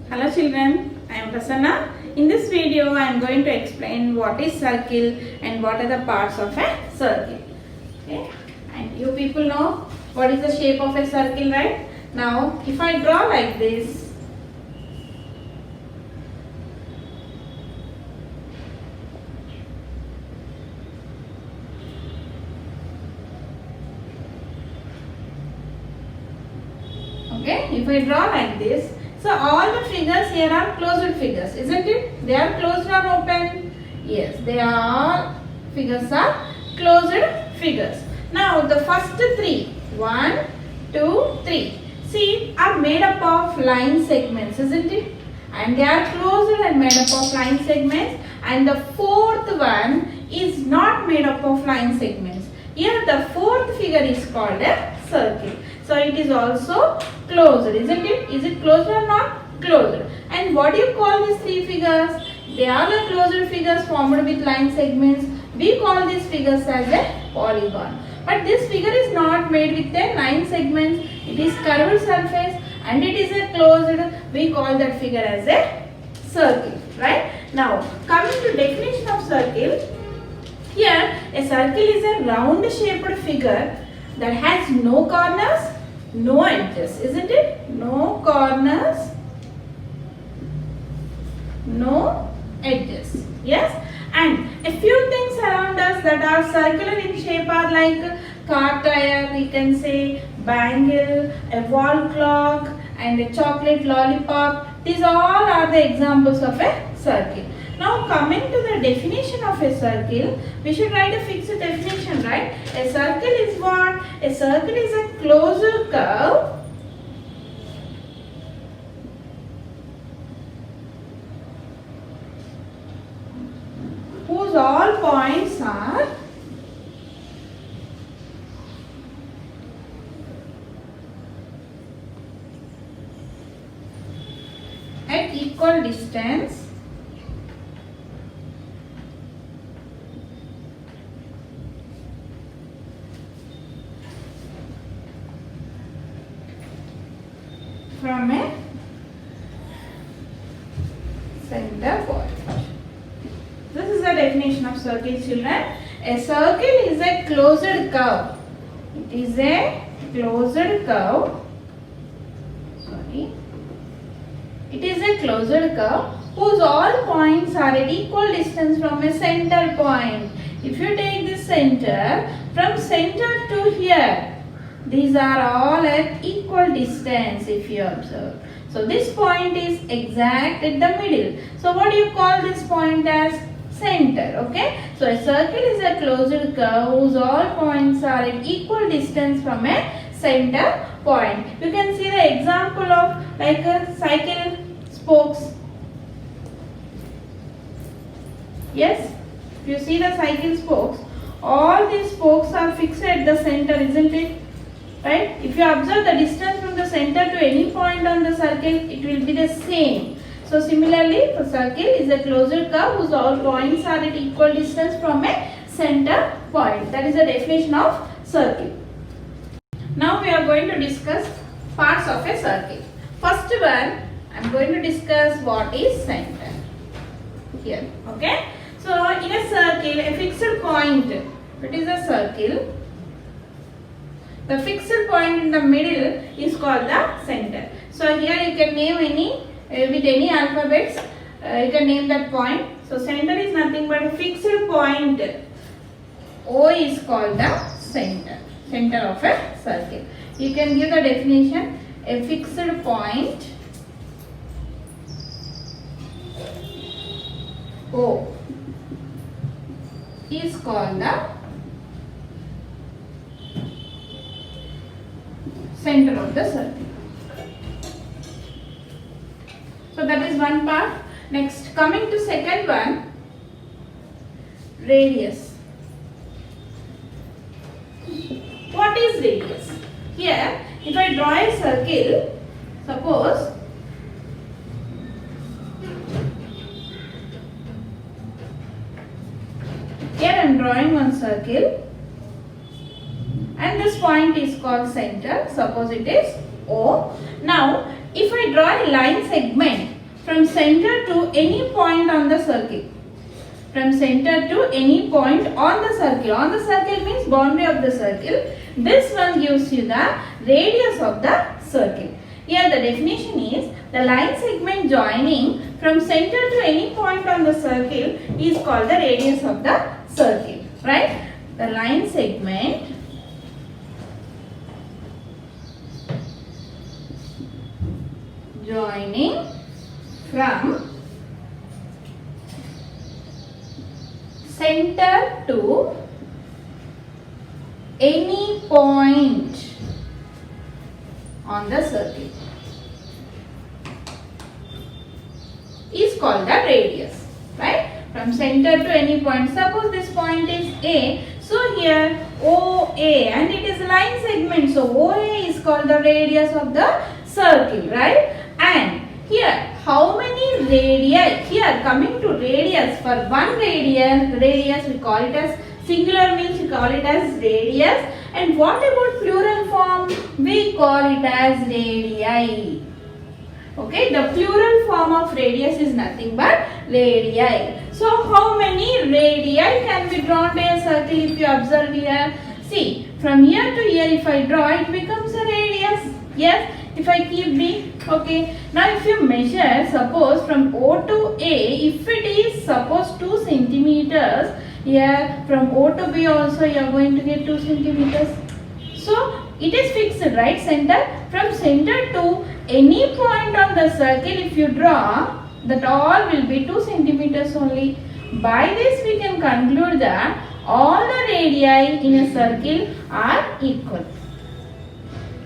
Hello children, I am Prasanna. In this video I am going to explain what is circle and what are the parts of a circle. Okay? And you people know what is the shape of a circle, right? Now if I draw like this, okay, if I draw like this, so all the figures here are closed figures, isn't it? They are closed or open? Yes, they are, figures are closed figures. Now the first three, 1, 2, 3, see, are made up of line segments, isn't it? And they are closed and made up of line segments. And the fourth one is not made up of line segments. Here the fourth figure is called a circle. So it is also closed, isn't it? Is it closed or not? Closed. And what do you call these three figures? They are the closed figures formed with line segments. We call these figures as a polygon. But this figure is not made with a line segments. It is curved surface and it is a closed. We call that figure as a circle. Right? Now coming to definition of circle. Here a circle is a round shaped figure that has no corners, no edges, isn't it? No corners, no edges. Yes? And a few things around us that are circular in shape are like car tire, we can say, bangle, a wall clock, and a chocolate lollipop. These all are the examples of a circle. Now coming to the definition of a circle, we should write a fixed definition, right? A circle is what? A circle is a closed curve whose all points are at equal distance from a center point. This is the definition of circle, children. A circle is a closed curve. It is a closed curve. Sorry. It is a closed curve whose all points are at equal distance from a center point. If you take this center, from center to here, these are all at equal distance if you observe. So this point is exact at the middle. So what do you call this point as? Center. Okay. So a circle is a closed curve whose all points are at equal distance from a center point. You can see the example of like a cycle spokes. Yes. If you see the cycle spokes, all these spokes are fixed at the center, isn't it? Right? If you observe the distance from the center to any point on the circle, it will be the same. So similarly, the circle is a closed curve whose all points are at equal distance from a center point. That is the definition of circle. Now we are going to discuss parts of a circle. First one, I am going to discuss what is center. Here, okay. So in a circle, a fixed point, it is a circle. The fixed point in the middle is called the center. So here you can name any, with any alphabets, you can name that point. So center is nothing but a fixed point. O is called the center, center of a circle. You can give the definition, a fixed point O is called the center of the circle. So that is one part. Next, coming to second one, radius. What is radius? Here, if I draw a circle, suppose here I am drawing one circle and this point is called center. Suppose it is O. Now, if I draw a line segment from center to any point on the circle. From center to any point on the circle. On the circle means boundary of the circle. This one gives you the radius of the circle. Here the definition is the line segment joining from center to any point on the circle is called the radius of the circle. Right? The line segment joining from center to any point on the circle is called the radius, right? From center to any point. Suppose this point is A. So here OA, and it is a line segment. So OA is called the radius of the circle, right? And here how many radii? Here coming to radius, for one radius we call it as singular, means we call it as radius. And what about plural form? We call it as radii. Okay, the plural form of radius is nothing but radii. So how many radii can be drawn to a circle if you observe here? See, from here to here if I draw, it becomes a radius. Yes, if I keep B. Okay, now if you measure, suppose from O to A, if it is suppose 2 centimeters, here from O to B also you are going to get 2 centimeters. So it is fixed, right? Center. From center to any point on the circle if you draw, that all will be 2 centimeters only. By this we can conclude that all the radii in a circle are equal.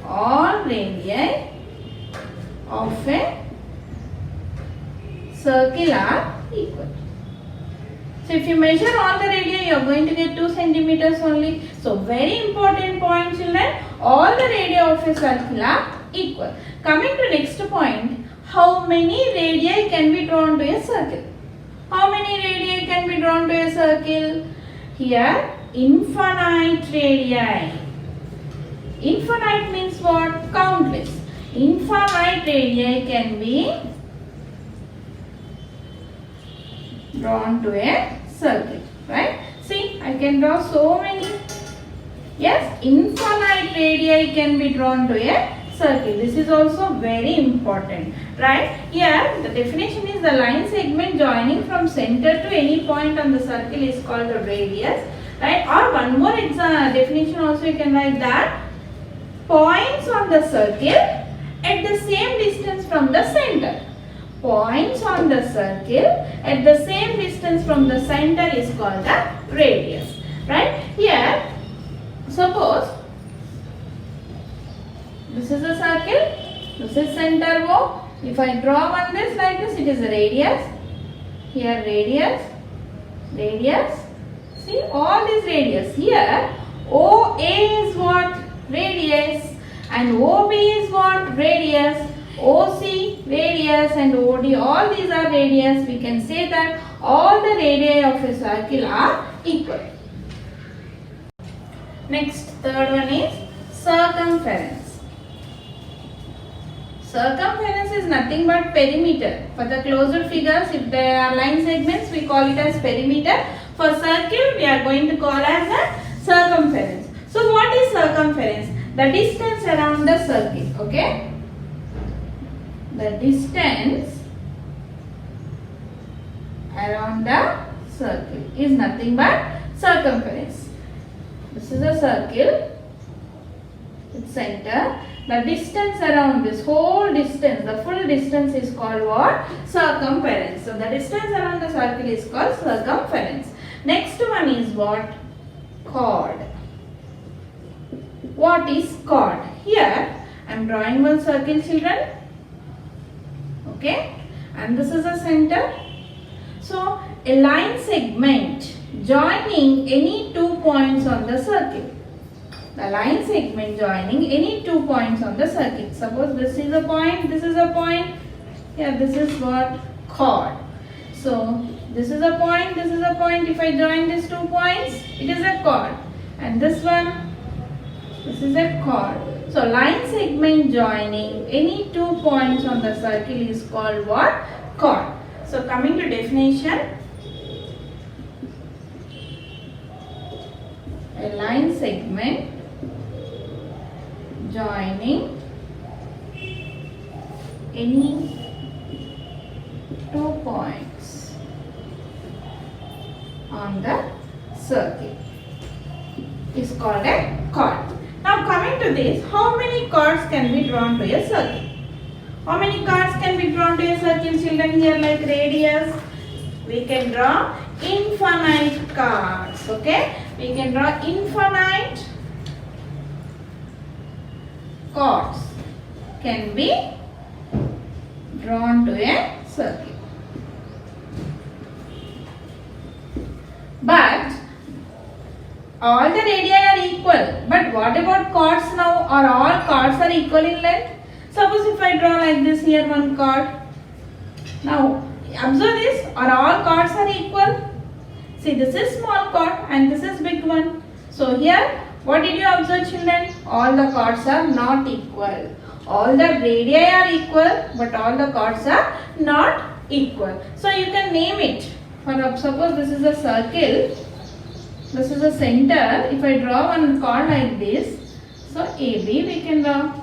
All radii of a circle are equal. So if you measure all the radii, you are going to get 2 centimeters only. So very important point, children. All the radii of a circle are equal. Coming to next point, how many radii can be drawn to a circle? How many radii can be drawn to a circle? Here, infinite radii. Infinite means what? Countless. Infinite radii can be drawn to a circle, right? See, I can draw so many. Yes, infinite radii can be drawn to a circle. This is also very important, right? Here, the definition is the line segment joining from center to any point on the circle is called the radius, right? Or one more definition also you can write that points on the circle at the same distance from the center. Points on the circle at the same distance from the center is called the radius, right? Here, suppose this is a circle, this is center O. If I draw one this like this, it is a radius. Here radius, radius. See all these radius. Here OA is what? Radius. And OB is what? Radius. OC, radius, and OD, all these are radius. We can say that all the radii of a circle are equal. Next, third one is circumference. Circumference is nothing but perimeter. For the closed figures, if they are line segments, we call it as perimeter. For circle, we are going to call as a circumference. So, what is circumference? The distance around the circle, okay? The distance around the circle is nothing but circumference. This is a circle, its center. The distance around this whole distance, the full distance is called what? Circumference. So the distance around the circle is called circumference. Next one is what? Chord. What is chord? Here I am drawing one circle, children. Okay, and this is a center. So a line segment joining any 2 points on the circle. The line segment joining any 2 points on the circle. Suppose this is a point, this is a point. Here this is what? Chord. So this is a point, this is a point. If I join these 2 points, it is a chord. And this one, this is a chord. So line segment joining any 2 points on the circle is called what? chord. So coming to definition, a line segment joining any two points on the circle is called a chord. Now coming to this, how many chords can be drawn to a circle? How many chords can be drawn to a circle, children? Here, like radius, we can draw infinite chords. Okay, we can draw infinite chords can be drawn to a circle. But all the radii are equal. But what about chords now? Are all chords are equal in length? Suppose if I draw like this here one chord. Now observe this. Are all chords are equal? See, this is small chord and this is big one. So here, what did you observe, children? All the chords are not equal. All the radii are equal, but all the chords are not equal. So you can name it. For suppose this is a circle. This is a center. If I draw one chord like this, so AB we can draw.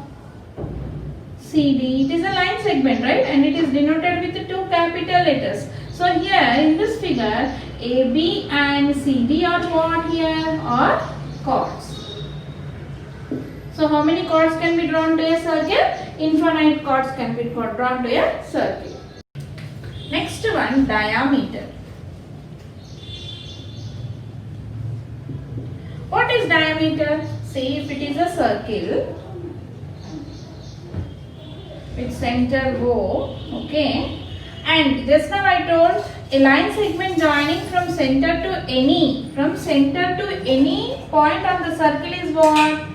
CD, it is a line segment, right? And it is denoted with the two capital letters. So here in this figure, AB and CD are what here? Are chords. So how many chords can be drawn to a circle? Infinite chords can be drawn to a circle. Next one, diameter. What is diameter? See, if it is a circle with center O, okay, and just now I told a line segment joining from center to any point on the circle is what?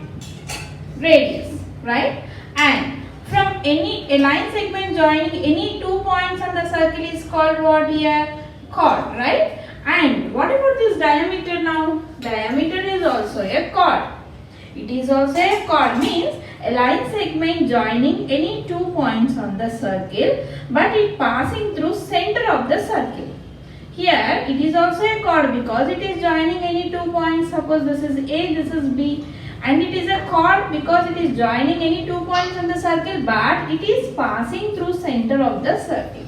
Radius, right? And from a line segment joining any 2 points on the circle is called what here? Chord, right? And what about this diameter now? Diameter is also a chord. It is also a chord, means a line segment joining any 2 points on the circle, but it passing through center of the circle. Here it is also a chord because it is joining any 2 points. Suppose this is A, this is B, and it is a chord because it is joining any 2 points on the circle, but it is passing through center of the circle.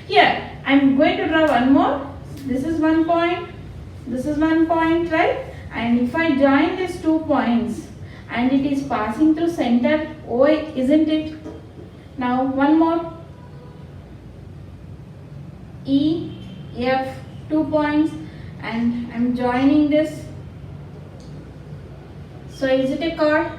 Here I am going to draw one more. This is 1 point, this is 1 point, right? And if I join these 2 points and it is passing through center O, isn't it? Now one more. E, F, 2 points, and I am joining this. So is it a chord?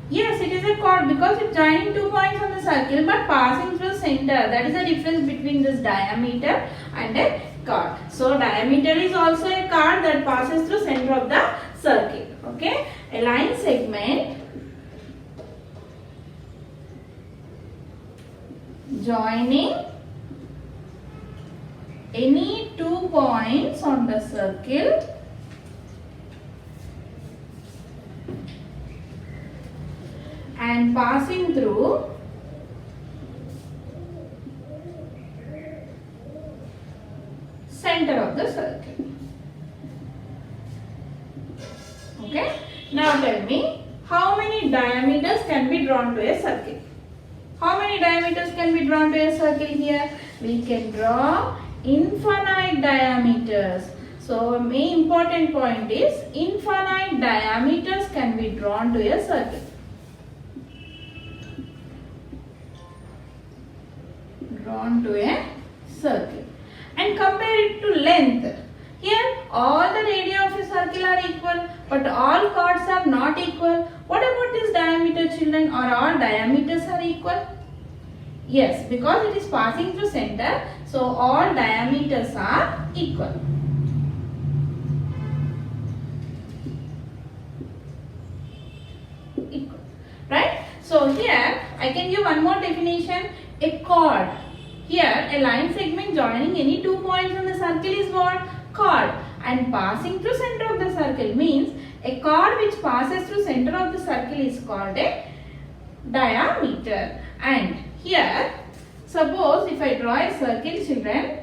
Yes, it is a chord because it is joining 2 points on the circle but passing through center. That is the difference between this diameter and a chord. So diameter is also a chord that passes through center of the circle. Okay, a line segment joining any 2 points on the circle and passing through center of the circle. Okay. Now tell me, how many diameters can be drawn to a circle? How many diameters can be drawn to a circle here? We can draw infinite diameters. So a main important point is infinite diameters can be drawn to a circle. Drawn to a circle. And compare it to length. Here all the radii of a circle are equal, but all chords are not equal. What about this diameter, children? Are all diameters are equal? Yes, because it is passing through center, so all diameters are equal. Equal, right? So here I can give one more definition. A chord. Here a line segment joining any 2 points on the circle is what? Chord. And passing through center of the circle means a chord which passes through center of the circle is called a diameter. And here Suppose if I draw a circle, children,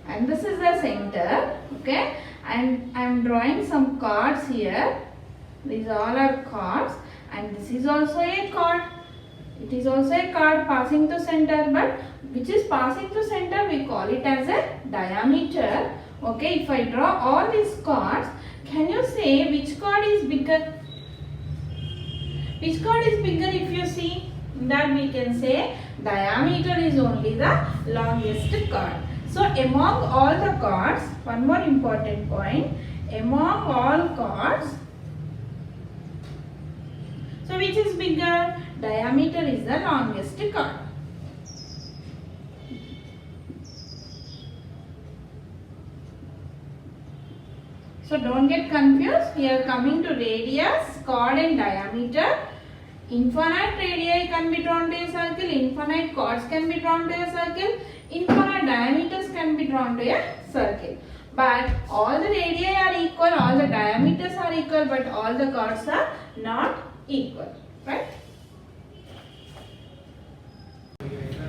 and this is the center, okay, and I am drawing some chords here. These all are chords, and this is also a chord. It is also a chord passing to center, but which is passing to center, we call it as a diameter. Okay, if I draw all these chords, can you say which chord is bigger? Which chord is bigger? If you see that, we can say diameter is only the longest chord. So among all the chords, one more important point, among all chords, so which is bigger? Diameter is the longest chord. So don't get confused. We are coming to radius, chord and diameter. Infinite radii can be drawn to a circle, infinite chords can be drawn to a circle, infinite diameters can be drawn to a circle. But all the radii are equal, all the diameters are equal, but all the chords are not equal, right?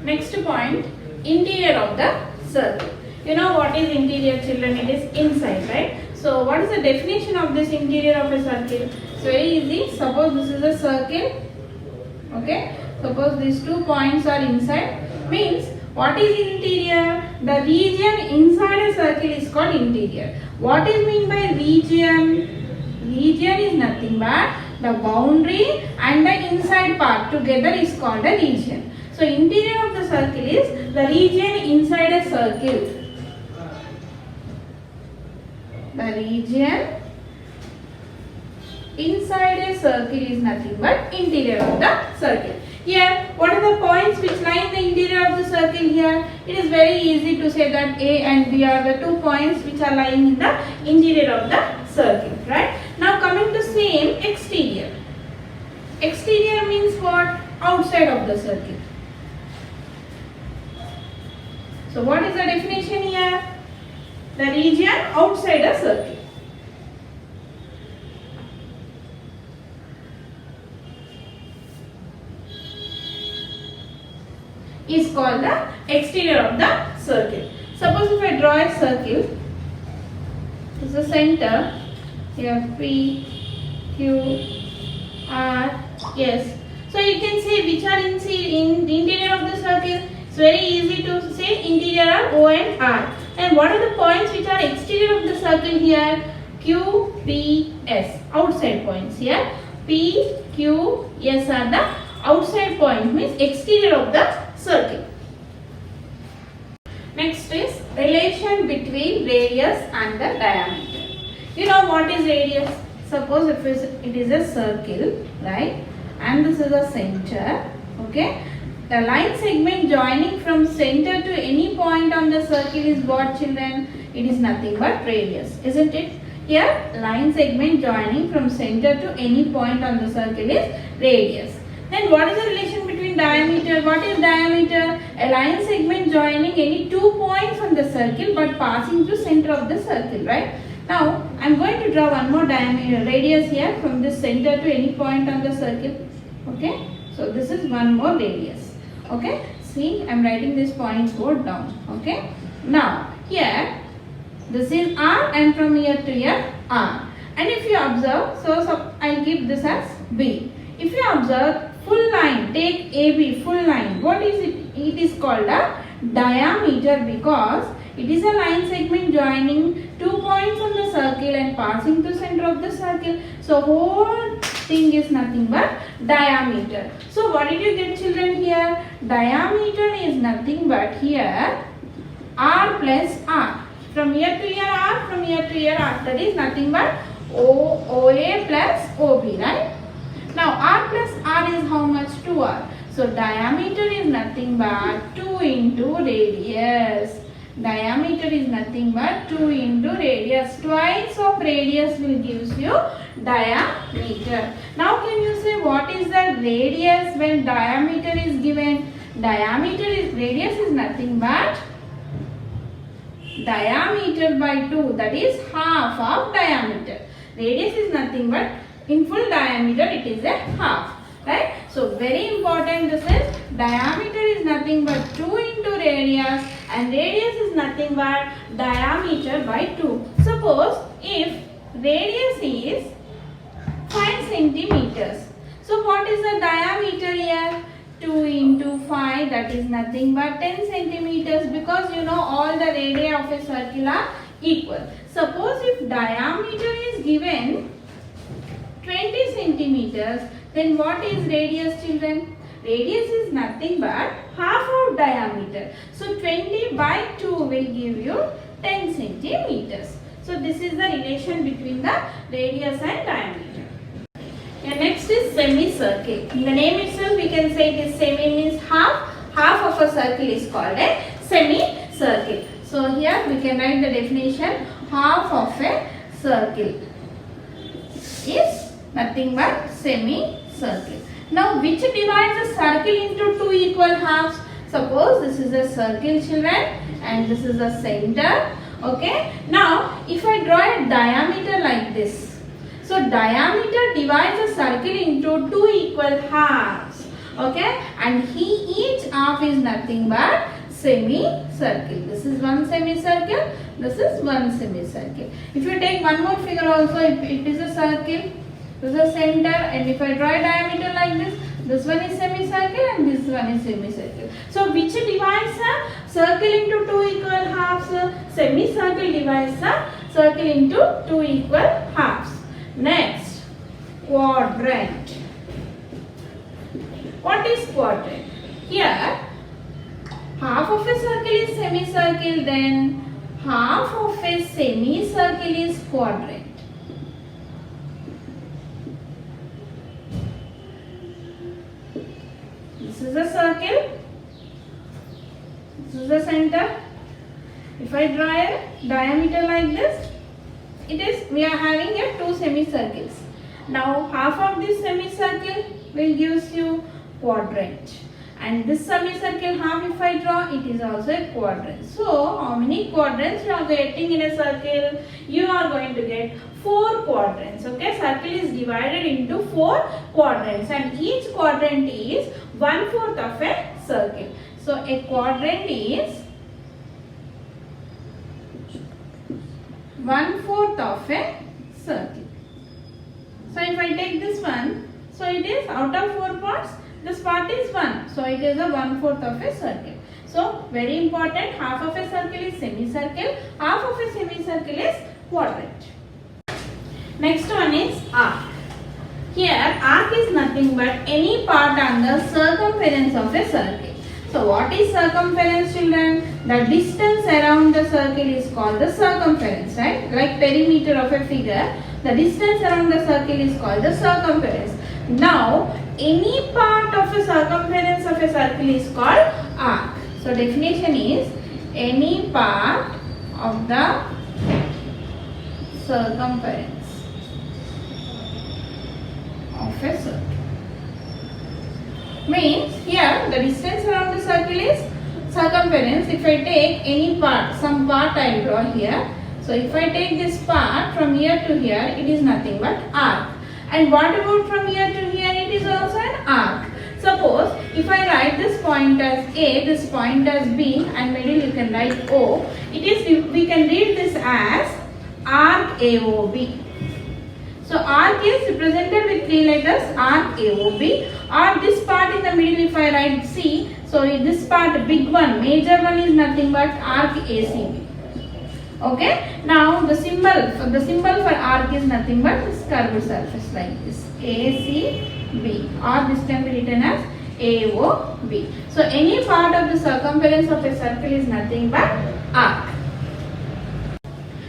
Next point, interior of the circle. You know what is interior, children? It is inside, right? So what is the definition of this interior of a circle? It's very easy. Suppose this is a circle, okay? Suppose these 2 points are inside, means what is interior? The region inside a circle is called interior. What is mean by region? Region is nothing but the boundary and the inside part together is called a region. So interior of the circle is the region inside a circle. The region inside a circle is nothing but interior of the circle. Here, what are the points which lie in the interior of the circle here? It is very easy to say that A and B are the 2 points which are lying in the interior of the circle, right? Now coming to same exterior. Exterior means what? Outside of the circle. So what is the definition here? The region outside a circle. Is called the exterior of the circle. Suppose if I draw a circle, this is the center, here P, Q, R, S. So you can say which are in the interior of the circle. It's very easy to say interior are O and R. And what are the points which are exterior of the circle here? Q, P, S. Outside points here. P, Q, S are the outside points, means exterior of the circle. Next is relation between radius and the diameter. You know what is radius? Suppose if it is a circle, right? And this is a center, okay? The line segment joining from center to any point on the circle is what, children? It is nothing but radius, isn't it? Here, line segment joining from center to any point on the circle is radius. Then what is the relation between diameter? What is diameter? A line segment joining any 2 points on the circle but passing through center of the circle, right? Now, I am going to draw one more diameter, radius here from this center to any point on the circle, okay? So, this is one more radius, okay? See, I am writing this point code down, okay? Now, here, this is R and from here to here, R. And if you observe, so I will give this as B. If you observe, full line, take AB, full line, what is it? It is called a diameter because it is a line segment joining 2 points on the circle and passing to center of the circle. So, whole thing is nothing but diameter. So, what did you get, children, here? Diameter is nothing but here R plus R. From here to here R, from here to here R. That is nothing but OA plus OB, right? Now, R plus R is how much? 2R. So, diameter is nothing but 2 into radius. Diameter is nothing but 2 into radius. Twice of radius will gives you diameter. Now, can you say what is the radius when diameter is given? Radius is nothing but diameter by 2. That is half of diameter. Radius is nothing but in full diameter it is a half, right? So, So very important, this is diameter is nothing but 2 into radius and radius is nothing but diameter by 2. Suppose if radius is 5 centimeters. So what is the diameter here? 2 into 5, that is nothing but 10 centimeters, because you know all the radii of a circle are equal. Suppose if diameter is given 20 centimeters, then what is radius, children? Radius is nothing but half of diameter. So 20 by 2 will give you 10 centimeters. So this is the relation between the radius and diameter. And next is semicircle. In the name itself we can say it is semi means half. Half of a circle is called a semicircle. So here we can write the definition. Half of a circle is nothing but semicircle. Now which divides a circle into two equal halves? Suppose this is a circle, children, and this is the center. Okay. Now if I draw a diameter like this. So diameter divides a circle into two equal halves. Okay, and each half is nothing but semicircle. This is one semicircle. This is one semicircle. If you take one more figure also, it is a circle. This is a center, and if I draw a diameter like this one is semicircle and this one is semicircle. So which divides a circle into two equal halves? Semicircle divides a circle into two equal halves. Next, quadrant. What is quadrant? Here, half of a circle is semicircle, then half of a semicircle is quadrant. This is a circle. This is the center. If I draw a diameter like this, we are having a two semicircles. Now half of this semicircle will give you quadrant, and this semicircle half if I draw, it is also a quadrant. So how many quadrants you are getting in a circle? You are going to get 4 quadrants. Okay, circle is divided into 4 quadrants, and each quadrant is 1/4 of a circle. So a quadrant is 1/4 of a circle. So if I take this one, so it is out of 4 parts, this part is 1. So it is a 1/4 of a circle. So very important, half of a circle is semicircle, half of a semicircle is quadrant. Next one is arc. Here arc is nothing but any part on the circumference of a circle. So what is circumference, children? The distance around the circle is called the circumference, right? Like perimeter of a figure, the distance around the circle is called the circumference. Now any part of a circumference of a circle is called arc. So definition is any part of the circumference of a circle. Means here the distance around the circle is circumference. If I take any part, some part I will draw here. So if I take this part from here to here, it is nothing but arc. And what about from here to here? It is also an arc. Suppose if I write this point as A, this point as B, and middle you can write O. We can read this as arc AOB. So arc is represented with 3 letters, arc AOB. Or this part in the middle, if I write C, so this part, big one, major one is nothing but arc ACB. Okay. Now the symbol for arc is nothing but this curved surface like this, ACB, or this can be written as AOB. So any part of the circumference of a circle is nothing but arc.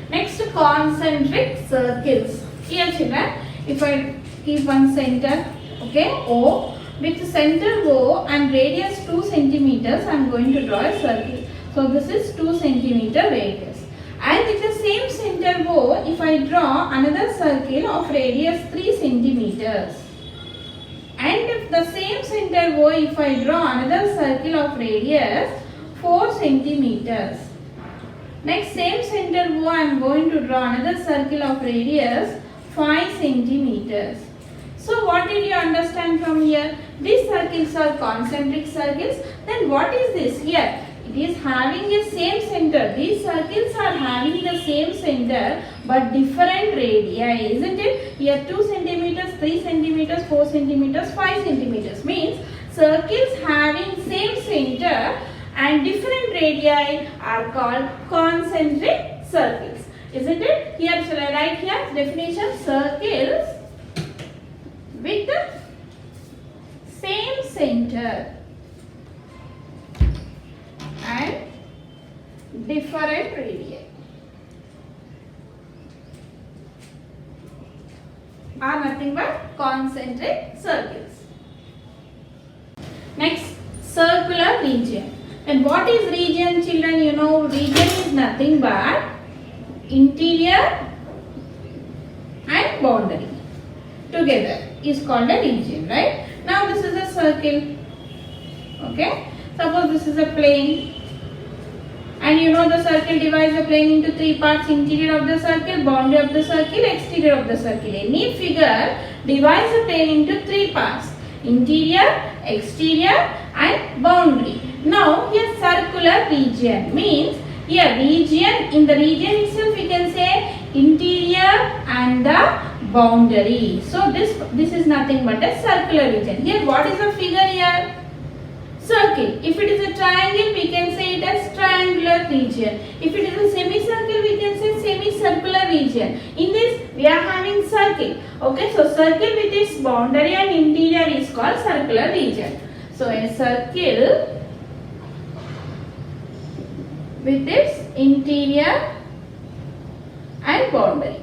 Next, concentric circles. Here children, if I keep one center, okay, O, with center O and radius 2 centimeters, I am going to draw a circle. So this is 2 centimeter radius. And with the same center O, if I draw another circle of radius 3 centimeters. And if the same center O, if I draw another circle of radius 4 centimeters. Next, same center O, I am going to draw another circle of radius 5 centimeters. So what did you understand from here? This circles are concentric circles. Then what is this here? It is having a same center. These circles are having the same center but different radii, isn't it? Here 2 centimeters, 3 centimeters, 4 centimeters, 5 centimeters. Means circles having same center and different radii are called concentric circles. Isn't it? Here shall I write here definition? Circles with the same center and different radii are nothing but concentric circles. Next, circular region. And what is region, children? You know, region is nothing but interior and boundary together is called a region, right? Now this is a circle. Okay, suppose this is a plane, and you know the circle divides the plane into 3 parts: interior of the circle, boundary of the circle, exterior of the circle. Any figure divides the plane into 3 parts: interior, exterior and boundary. Now here circular region means here region, in the region itself we can say interior and the boundary. So this is nothing but a circular region. Here what is the figure here? Circle. If it is a triangle, we can say it as triangular region. If it is a semicircle, we can say semicircular region. In this, we are having circle. Okay, so circle with its boundary and interior is called circular region. So a circle with its interior and boundary,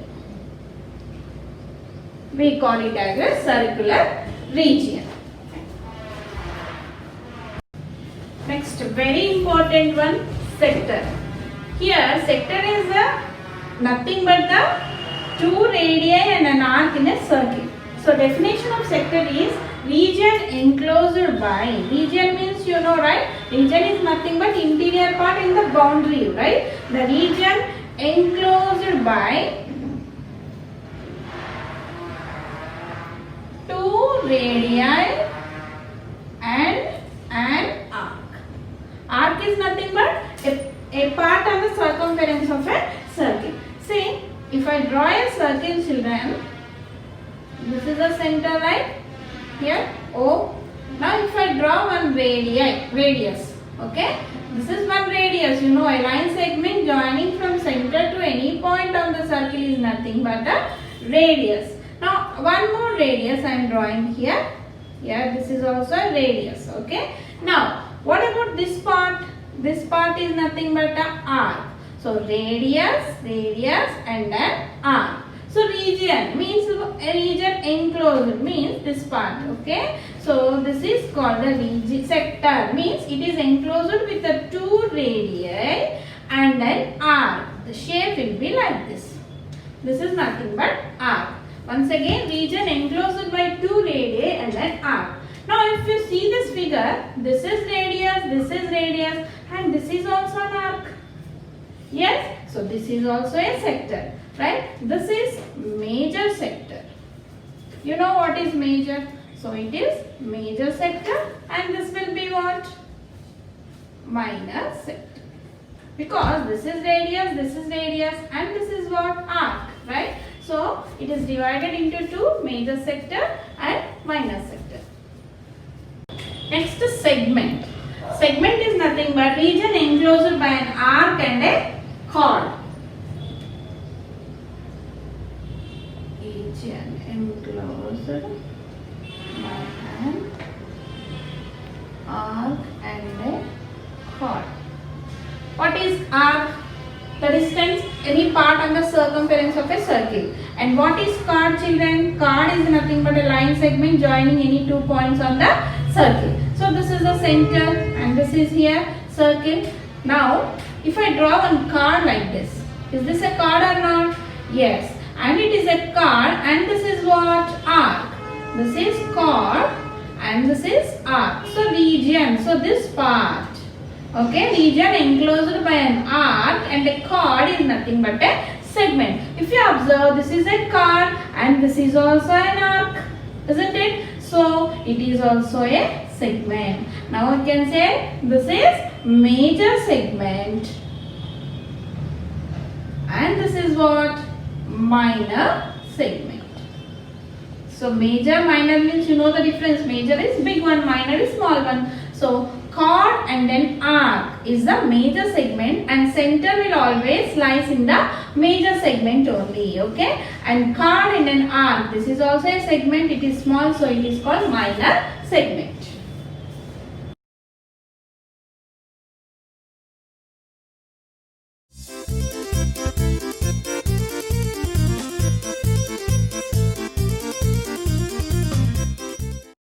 we call it as a circular region. Next, very important one, sector. Here sector is nothing but the 2 radii and an arc in a circle. So definition of sector is region enclosed by. Region means you know, right? Region is nothing but interior part in the boundary, right? The region enclosed by 2 radii and an arc. Arc is nothing but a part on the circumference of a circle. See, if I draw a circle, children, this is the center line here O. Now if I draw one radius, okay, this is one radius. You know, a line segment joining from center to any point on the circle is nothing but a radius. Now one more radius I am drawing here. Here this is also a radius. Okay. Now what about this part? This part is nothing but an arc. So radius and an arc. So region means a region enclosed means this part. Okay. So this is called the region. Sector means it is enclosed with the 2 radii and an arc. The shape will be like this. This is nothing but arc. Once again, region enclosed by 2 radii and an arc. Now if you see this figure, this is radius and this is also an arc. Yes, so this is also a sector, right? This is major sector. You know what is major? So it is major sector and this will be what? Minor sector. Because this is radius and this is what? Arc, right? So it is divided into 2, major sector and minor sector. Next is segment. Segment is nothing but region enclosed by an arc and a chord. Region enclosed by an arc and a chord. What is arc? The distance, any part on the circumference of a circle. And what is chord, children? Chord is nothing but a line segment joining any 2 points on the circle. So this is the center and this is here circle. Now if I draw one chord like this, is this a chord or not? Yes, and it is a chord and this is what? Arc. This is chord and this is arc. So region, so this part, okay, region enclosed by an arc and a chord is nothing but a segment. If you observe, this is a chord and this is also an arc, isn't it? So it is also a segment. Now we can say this is major segment. And this is what? Minor segment. So major, minor means you know the difference. Major is big one, minor is small one. So chord and then arc is the major segment, and center will always lies in the major segment only. Okay. And chord and then arc, this is also a segment. It is small, so it is called minor segment.